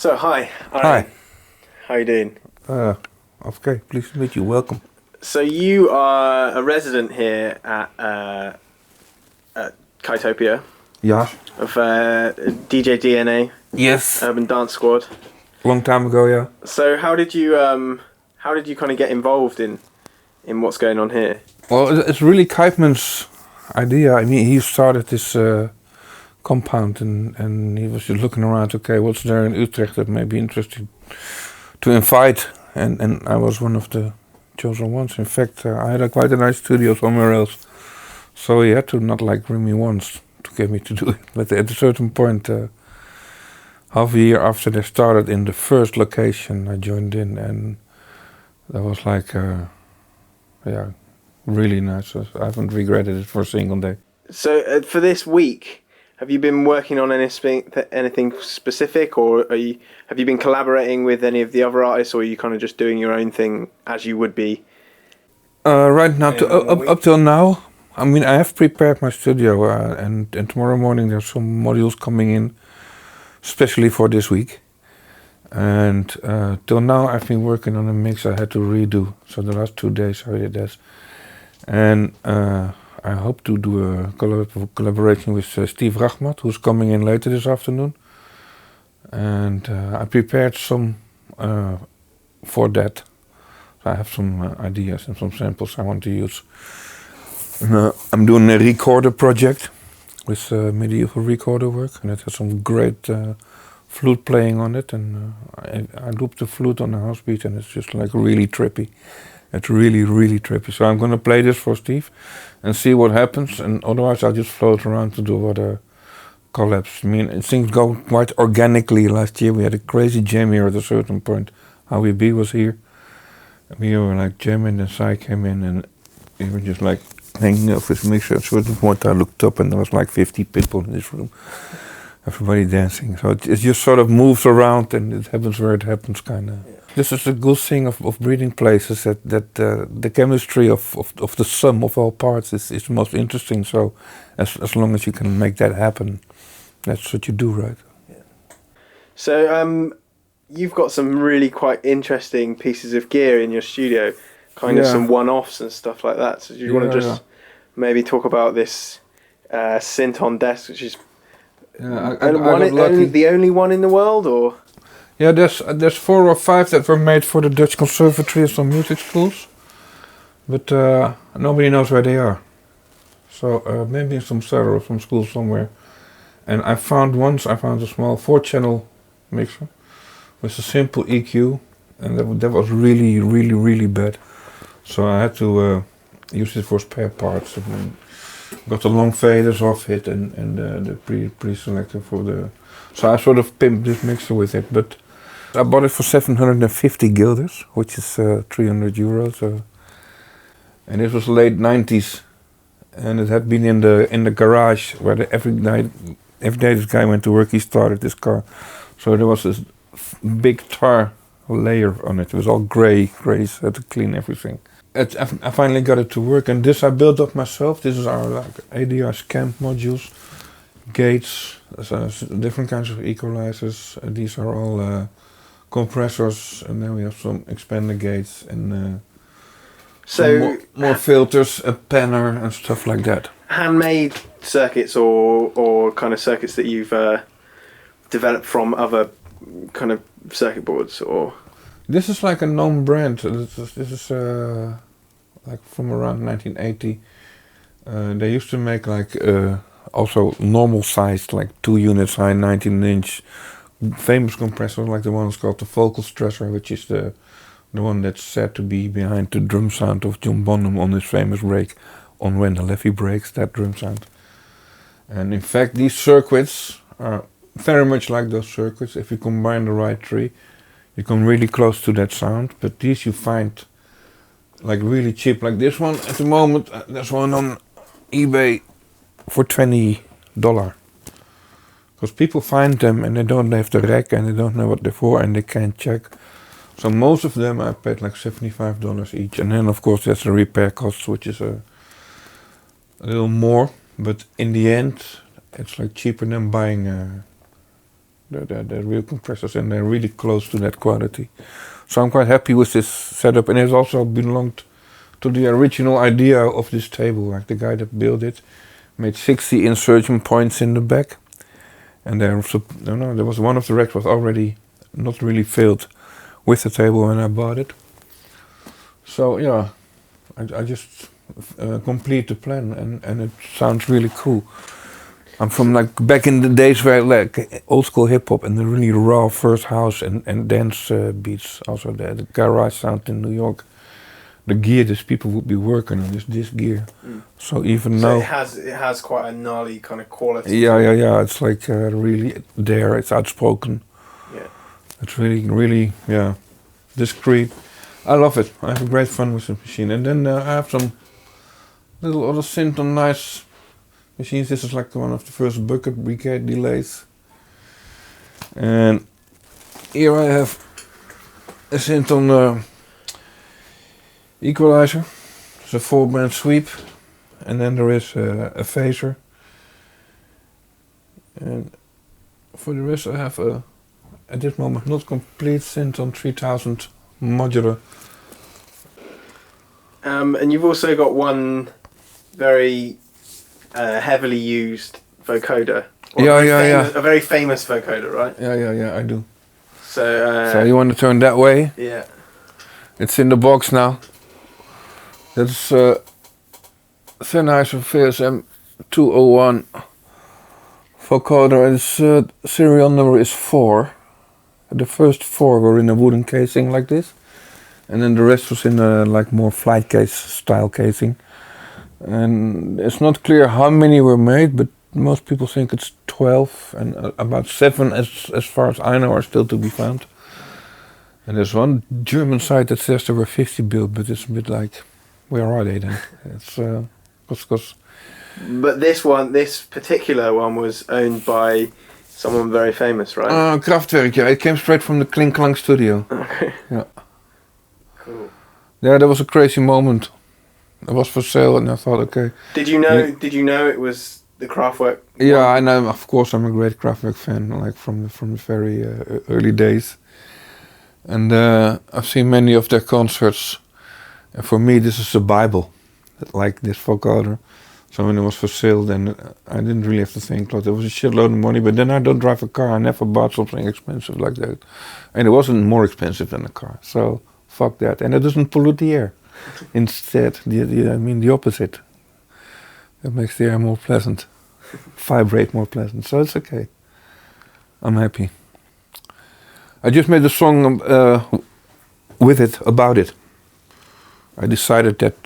So, hi. Hi. How you doing? Okay, pleased to meet you. Welcome. So, you are a resident here at Kitopia Yeah. of DJ DNA, Yes. Urban Dance Squad. Long time ago, yeah. So, how did you kind of get involved in what's going on here? Well, it's really Kuipman's idea. I mean, he started this compound and he was just looking around, okay, what's there in Utrecht that may be interesting to invite? And I was one of the chosen ones. In fact, I had quite a nice studio somewhere else. So he had to not like ring me once to get me to do it. But at a certain point, half a year after they started in the first location, I joined in, and that was like, yeah, really nice. I haven't regretted it for a single day. So, for this week, have you been working on anything specific, or have you been collaborating with any of the other artists, or are you kind of just doing your own thing as you would be? Right now, up till now, I mean, I have prepared my studio, and tomorrow morning there's some modules coming in, especially for this week. And till now, I've been working on a mix I had to redo. So the last 2 days I did that. And I hope to do a collaboration with Steve Rachmat, who's coming in later this afternoon. And I prepared some for that. So I have some ideas and some samples I want to use. I'm doing a recorder project with medieval recorder work, and it has some great flute playing on it. And I looped the flute on the house beat, and it's just like really trippy. It's really, really trippy. So I'm going to play this for Steve and see what happens. And otherwise, I'll just float around to do other collabs. I mean, things go quite organically. Last year, we had a crazy jam here at a certain point. Howie B was here. We were like jamming, and Sai came in, and we were just like hanging off his mixer. At a certain point, I looked up, and there was like 50 people in this room. Everybody dancing. So it just sort of moves around, and it happens where it happens, kind of. Yeah. This is the good thing of breeding places, that the chemistry of the sum of all parts is most interesting. So as long as you can make that happen, that's what you do, right? Yeah. So you've got some really quite interesting pieces of gear in your studio, kind of some one-offs and stuff like that. So do you want to just maybe talk about this synth on desk, which is the only one in the world, or? Yeah, there's 4 or 5 that were made for the Dutch Conservatory and some music schools, but nobody knows where they are. So maybe in some cellar or some school somewhere. And I found a small 4-channel mixer with a simple EQ, and that was really, really, really bad. So I had to use it for spare parts. And got the long faders off it and the pre-selector for the... So I sort of pimped this mixer with it, but I bought it for 750 guilders, which is 300 euros. And it was late 90s, and it had been in the garage where every day this guy went to work, he started this car. So there was this big tar layer on it. It was all gray, so I had to clean everything. I finally got it to work, and this I built up myself. This is our ADR scamp modules, gates, different kinds of equalizers. These are all compressors, and then we have some expander gates and so more filters, a panner, and stuff like that. Handmade circuits or kind of circuits that you've developed from other kind of circuit boards, or? This is like a known brand. This is like from around 1980. They used to make like also normal sized, like 2 units high, 19-inch famous compressors, like the one that's called the Vocal Stressor, which is the one that's said to be behind the drum sound of John Bonham on his famous break on When the Levee Breaks, that drum sound. And in fact, these circuits are very much like those circuits. If you combine the right tree, you come really close to that sound, but these you find like really cheap. Like this one at the moment, there's one on eBay for $20. Because people find them and they don't have the rack and they don't know what they're for and they can't check. So most of them I paid like $75 each. And then of course there's the repair cost, which is a little more. But in the end, it's like cheaper than buying They're real compressors, and they're really close to that quality. So I'm quite happy with this setup, and it also belonged to the original idea of this table. Like the guy that built it made 60 insertion points in the back, and there was one of the racks was already not really filled with the table when I bought it. So yeah, I just complete the plan, and it sounds really cool. I'm from like back in the days where like old school hip hop and the really raw first house and dance beats. Also the garage sound in New York. The gear these people would be working on is this gear. So even now it has quite a gnarly kind of quality. Yeah. It's like really there. It's outspoken. Yeah. It's really discreet. I love it. I have great fun with the machine. And then I have some little other synth on nice machines. This is like one of the first Bucket Brigade delays. And here I have a synth on equalizer. It's a 4-band sweep. And then there is a phaser. And for the rest I have at this moment not complete synth on 3000 modular. And you've also got one very heavily used vocoder. A very famous vocoder, right? Yeah, I do. So you want to turn that way? Yeah. It's in the box now. That's Sennheiser VSM 201 vocoder. Its serial number is 4. The first 4 were in a wooden casing like this, and then the rest was in a like more flight case style casing. And it's not clear how many were made, but most people think it's 12, and about 7, as far as I know, are still to be found. And there's one German site that says there were 50 built, but it's a bit like, where are they then? It's because. But this particular one was owned by someone very famous, right? Kraftwerk, yeah. It came straight from the Kling Klang studio. Okay. Yeah. Cool. Yeah, that was a crazy moment. It was for sale, and I thought, okay. Did you know it was the Kraftwerk? Yeah, I know. Of course, I'm a great Kraftwerk fan, like from the very early days. And I've seen many of their concerts. And for me, this is the Bible, like this vocoder. So when it was for sale, then I didn't really have to think. Like, there was a shitload of money, but then I don't drive a car. I never bought something expensive like that. And it wasn't more expensive than a car. So fuck that. And it doesn't pollute the air. Instead, the opposite. It makes the air more pleasant, vibrate more pleasant. So it's okay. I'm happy. I just made a song with it, about it. I decided that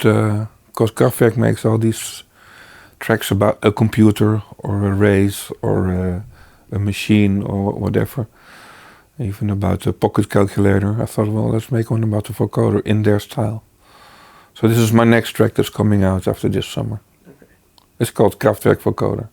because Kraftwerk makes all these tracks about a computer or a race or a machine or whatever, even about a pocket calculator. I thought, well, let's make one about the vocoder in their style. So this is my next track that's coming out after this summer. Okay. It's called Kraftwerk Vocoder.